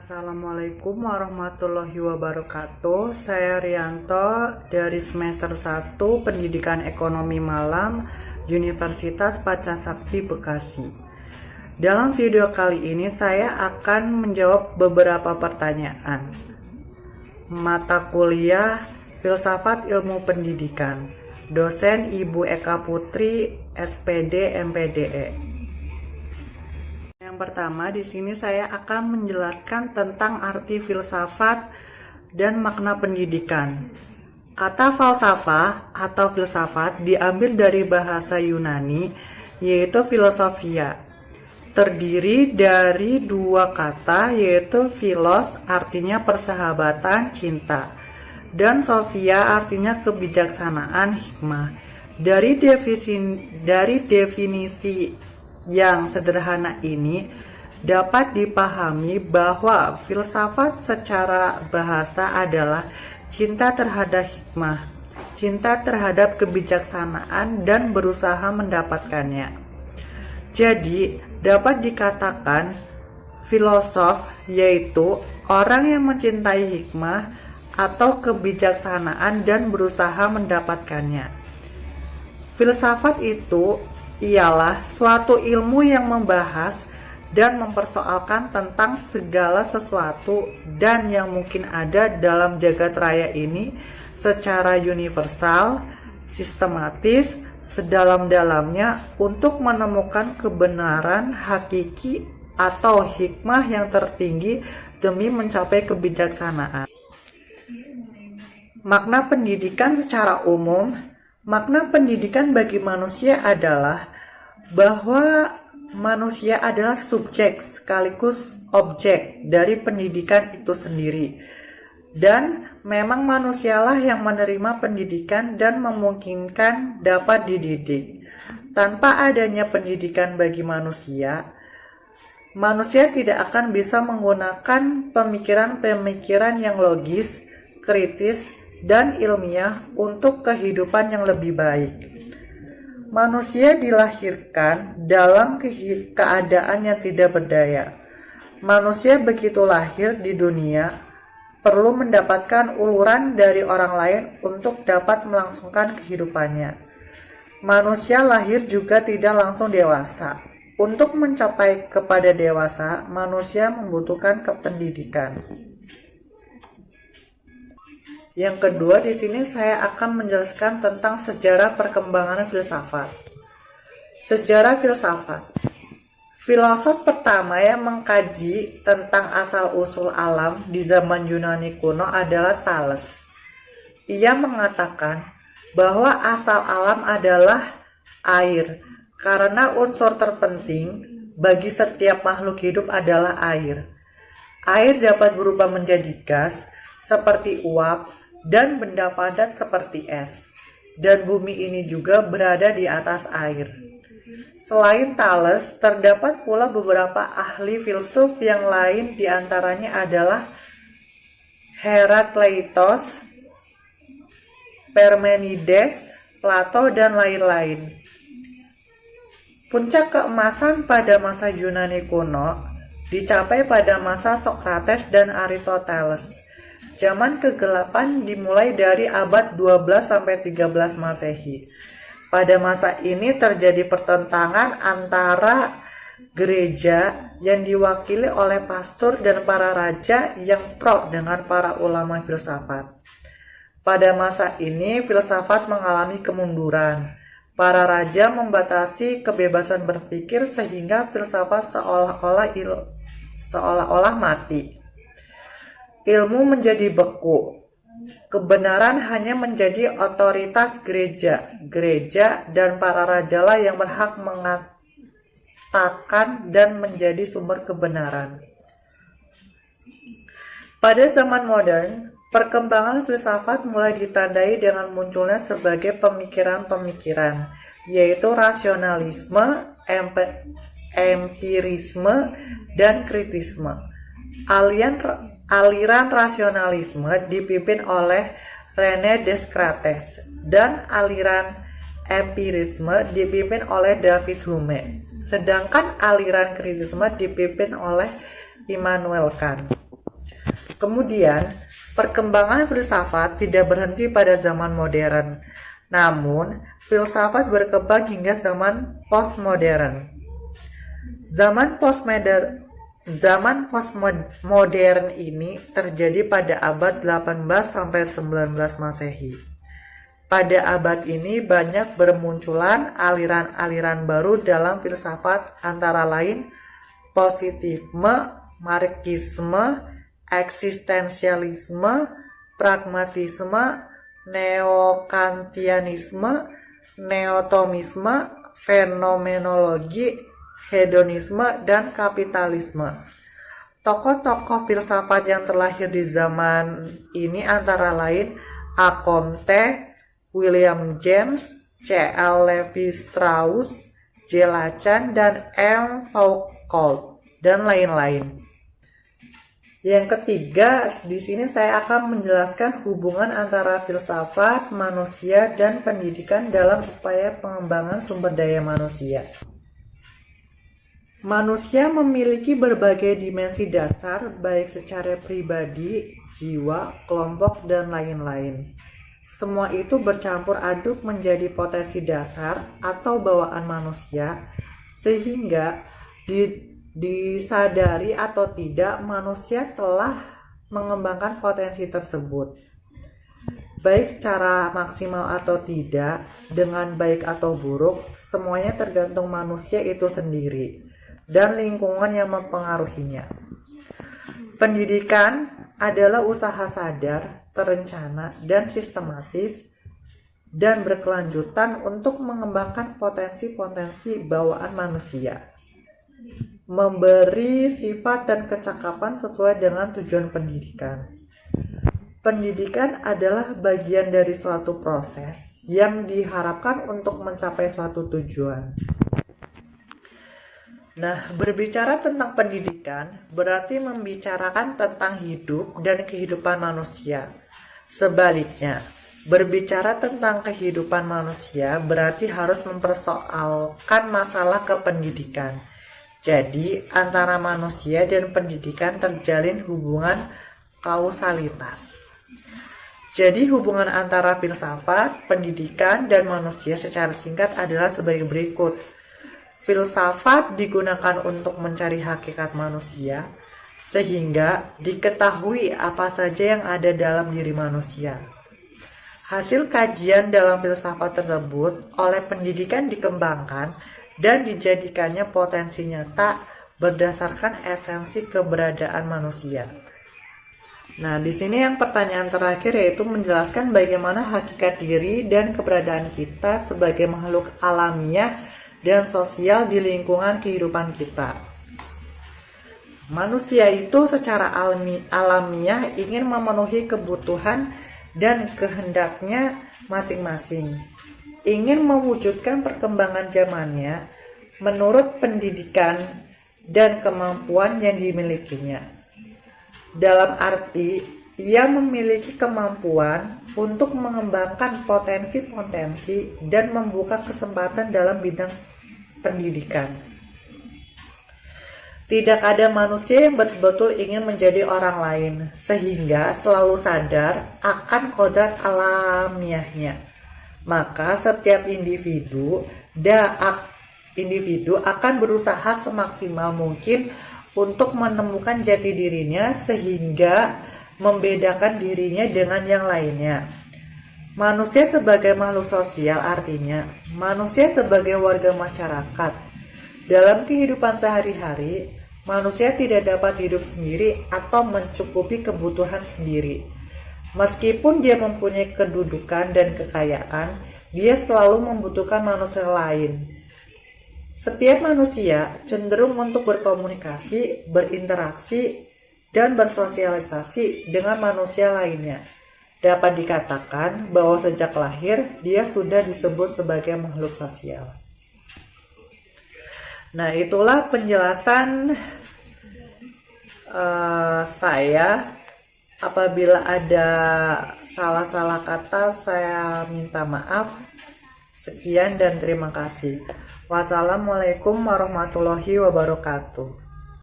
Assalamualaikum warahmatullahi wabarakatuh. Saya Rianto dari semester 1 Pendidikan Ekonomi Malam Universitas Pancasakti Bekasi. Dalam video kali ini saya akan menjawab beberapa pertanyaan. Mata kuliah Filsafat Ilmu Pendidikan. Dosen Ibu Eka Putri, SPD, MPDE. Yang pertama, di sini saya akan menjelaskan tentang arti filsafat dan makna pendidikan. Kata falsafah atau filsafat diambil dari bahasa Yunani, yaitu filosofia. Terdiri dari dua kata, yaitu philos artinya persahabatan, cinta, dan sophia artinya kebijaksanaan, hikmah. Dari definisi yang sederhana ini dapat dipahami bahwa filsafat secara bahasa adalah cinta terhadap hikmah, cinta terhadap kebijaksanaan dan berusaha mendapatkannya. Jadi, dapat dikatakan filosof yaitu orang yang mencintai hikmah atau kebijaksanaan dan berusaha mendapatkannya. Filsafat itu ialah suatu ilmu yang membahas dan mempersoalkan tentang segala sesuatu dan yang mungkin ada dalam jagat raya ini secara universal, sistematis, sedalam-dalamnya untuk menemukan kebenaran hakiki atau hikmah yang tertinggi demi mencapai kebijaksanaan. Makna pendidikan secara umum. Makna pendidikan bagi manusia adalah bahwa manusia adalah subjek sekaligus objek dari pendidikan itu sendiri. Dan memang manusialah yang menerima pendidikan dan memungkinkan dapat dididik. Tanpa adanya pendidikan bagi manusia, manusia tidak akan bisa menggunakan pemikiran-pemikiran yang logis, kritis, dan ilmiah untuk kehidupan yang lebih baik. Manusia dilahirkan dalam keadaan yang tidak berdaya. Manusia begitu lahir di dunia perlu mendapatkan uluran dari orang lain untuk dapat melangsungkan kehidupannya. Manusia lahir juga tidak langsung dewasa. Untuk mencapai kepada dewasa, manusia membutuhkan kependidikan. Yang kedua, di sini saya akan menjelaskan tentang sejarah perkembangan filsafat. Sejarah filsafat. Filosof pertama yang mengkaji tentang asal-usul alam di zaman Yunani kuno adalah Thales. Ia mengatakan bahwa asal alam adalah air, karena unsur terpenting bagi setiap makhluk hidup adalah air. Air dapat berubah menjadi gas seperti uap dan benda padat seperti es, dan bumi ini juga berada di atas air. Selain Thales, terdapat pula beberapa ahli filsuf yang lain, diantaranya adalah Herakleitos, Parmenides, Plato, dan lain-lain. Puncak keemasan pada masa Yunani kuno dicapai pada masa Sokrates dan Aristoteles. Zaman kegelapan dimulai dari abad 12-13 Masehi. Pada masa ini terjadi pertentangan antara gereja yang diwakili oleh pastor dan para raja yang pro dengan para ulama filsafat. Pada masa ini filsafat mengalami kemunduran. Para raja membatasi kebebasan berpikir sehingga filsafat seolah-olah mati. Ilmu menjadi beku. Kebenaran hanya menjadi otoritas gereja dan para rajalah yang berhak mengatakan dan menjadi sumber kebenaran. Pada zaman modern, perkembangan filsafat mulai ditandai dengan munculnya sebagai pemikiran-pemikiran, yaitu rasionalisme, empirisme, dan kritisme. Aliran rasionalisme dipimpin oleh René Descartes dan aliran empirisme dipimpin oleh David Hume, sedangkan aliran kritisme dipimpin oleh Immanuel Kant. Kemudian, perkembangan filsafat tidak berhenti pada zaman modern, namun filsafat berkembang hingga zaman postmodern. Zaman postmodern ini terjadi pada abad 18 sampai 19 Masehi. Pada abad ini banyak bermunculan aliran-aliran baru dalam filsafat, antara lain positivisme, marxisme, eksistensialisme, pragmatisme, neokantianisme, neotomisme, fenomenologi, hedonisme, dan kapitalisme. Tokoh-tokoh filsafat yang terlahir di zaman ini antara lain A. Comte, William James, C.L. Levi-Strauss, J. Lacan, dan M. Foucault, dan lain-lain. Yang ketiga, di sini saya akan menjelaskan hubungan antara filsafat, manusia, dan pendidikan dalam upaya pengembangan sumber daya manusia. Manusia memiliki berbagai dimensi dasar, baik secara pribadi, jiwa, kelompok, dan lain-lain. Semua itu bercampur aduk menjadi potensi dasar atau bawaan manusia, sehingga disadari atau tidak, manusia telah mengembangkan potensi tersebut. Baik secara maksimal atau tidak, dengan baik atau buruk, semuanya tergantung manusia itu sendiri dan lingkungan yang mempengaruhinya. Pendidikan adalah usaha sadar, terencana, dan sistematis dan berkelanjutan untuk mengembangkan potensi-potensi bawaan manusia, memberi sifat dan kecakapan sesuai dengan tujuan pendidikan. Pendidikan adalah bagian dari suatu proses yang diharapkan untuk mencapai suatu tujuan. Nah, berbicara tentang pendidikan berarti membicarakan tentang hidup dan kehidupan manusia. Sebaliknya, berbicara tentang kehidupan manusia berarti harus mempersoalkan masalah kependidikan. Jadi, antara manusia dan pendidikan terjalin hubungan kausalitas. Jadi, hubungan antara filsafat, pendidikan, dan manusia secara singkat adalah sebagai berikut. Filsafat digunakan untuk mencari hakikat manusia, sehingga diketahui apa saja yang ada dalam diri manusia. Hasil kajian dalam filsafat tersebut oleh pendidikan dikembangkan dan dijadikannya potensi nyata berdasarkan esensi keberadaan manusia. Nah, di sini yang pertanyaan terakhir yaitu menjelaskan bagaimana hakikat diri dan keberadaan kita sebagai makhluk alamiah dan sosial di lingkungan kehidupan kita. Manusia itu secara alamiah ingin memenuhi kebutuhan dan kehendaknya masing-masing, ingin mewujudkan perkembangan zamannya menurut pendidikan dan kemampuan yang dimilikinya. Dalam arti, ia memiliki kemampuan untuk mengembangkan potensi-potensi dan membuka kesempatan dalam bidang pendidikan. Tidak ada manusia yang betul-betul ingin menjadi orang lain, sehingga selalu sadar akan kodrat alamiahnya. Maka setiap individu akan berusaha semaksimal mungkin untuk menemukan jati dirinya sehingga membedakan dirinya dengan yang lainnya. Manusia sebagai makhluk sosial artinya manusia sebagai warga masyarakat. Dalam kehidupan sehari-hari, manusia tidak dapat hidup sendiri atau mencukupi kebutuhan sendiri. Meskipun dia mempunyai kedudukan dan kekayaan, dia selalu membutuhkan manusia lain. Setiap manusia cenderung untuk berkomunikasi, berinteraksi, dan bersosialisasi dengan manusia lainnya. Dapat dikatakan bahwa sejak lahir dia sudah disebut sebagai makhluk sosial. Nah, itulah penjelasan saya. Apabila ada salah-salah kata, saya minta maaf. Sekian dan terima kasih. Wassalamualaikum warahmatullahi wabarakatuh.